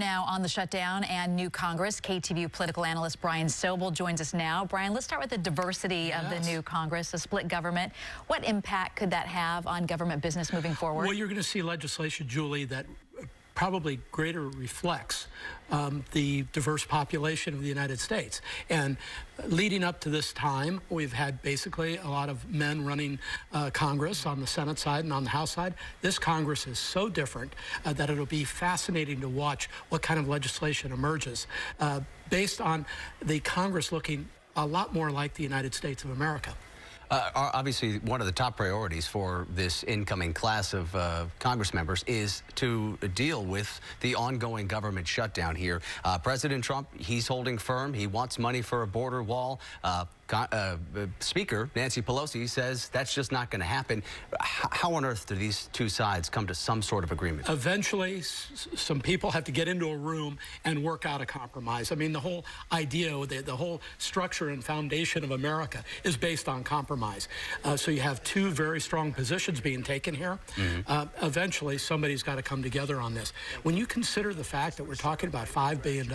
Now on the shutdown and new Congress, KTVU political analyst Brian Sobel joins us now. Brian, let's start with the diversity of the new Congress, a split government. What impact could that have on government business moving forward? Well, you're going to see legislation, Julie, that probably greater reflects the diverse population of the United States. And leading up to this time, we've had basically a lot of men running Congress on the Senate side and on the House side. This Congress is so different that it'll be fascinating to watch what kind of legislation emerges based on the Congress looking a lot more like the United States of America. Obviously, one of the top priorities for this incoming class of Congress members is to deal with the ongoing government shutdown here. President Trump, he's holding firm. He wants money for a border wall. Speaker Nancy Pelosi says that's just not going to happen. How on earth do these two sides come to some sort of agreement? Eventually, some people have to get into a room and work out a compromise. I mean, the whole idea, the whole structure and foundation of America is based on compromise. So you have two very strong positions being taken here. Eventually, somebody's got to come together on this. When you consider the fact that we're talking about $5 billion,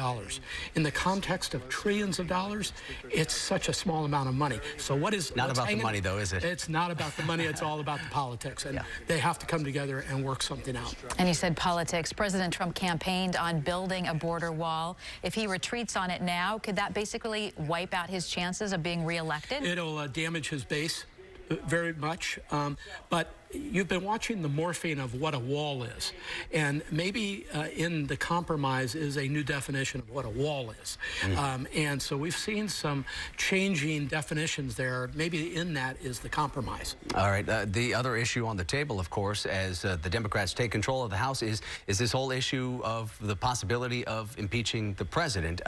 in the context of trillions of dollars, it's such a small amount of money. So what is not about the money, though, is it? It's not about the money. It's all about the politics, and they have to come together and work something out. And you said politics. President Trump campaigned on building a border wall. If he retreats on it now, could that basically wipe out his chances of being reelected? It'll damage his base very much, but you've been watching the morphing of what a wall is, and maybe in the compromise is a new definition of what a wall is. And so we've seen some changing definitions there. Maybe in that is the compromise. All right. The other issue on the table, of course, as the Democrats take control of the House is this whole issue of the possibility of impeaching the president.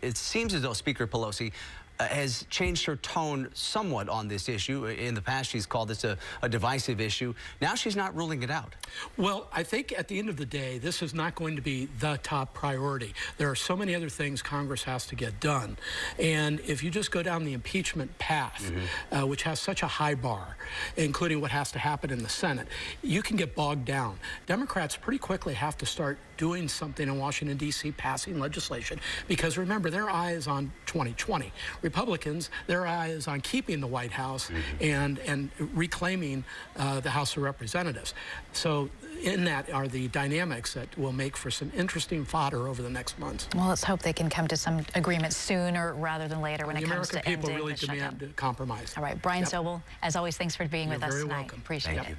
It seems as though Speaker Pelosi has changed her tone somewhat on this issue. In the past, she's called this a divisive issue. Now she's not ruling it out. Well, I think at the end of the day, this is not going to be the top priority. There are so many other things Congress has to get done. And if you just go down the impeachment path, which has such a high bar, including what has to happen in the Senate, you can get bogged down. Democrats pretty quickly have to start doing something in Washington, D.C., passing legislation, because remember, their eye is on 2020. Republicans, their eye is on keeping the White House and reclaiming the House of Representatives. So in that are the dynamics that will make for some interesting fodder over the next months. Well, let's hope they can come to some agreement sooner rather than later when it comes to ending the shutdown. The American people really demand compromise. All right, Brian Sobel, as always, thanks for being with us tonight. You're very welcome. Appreciate it. Thank you.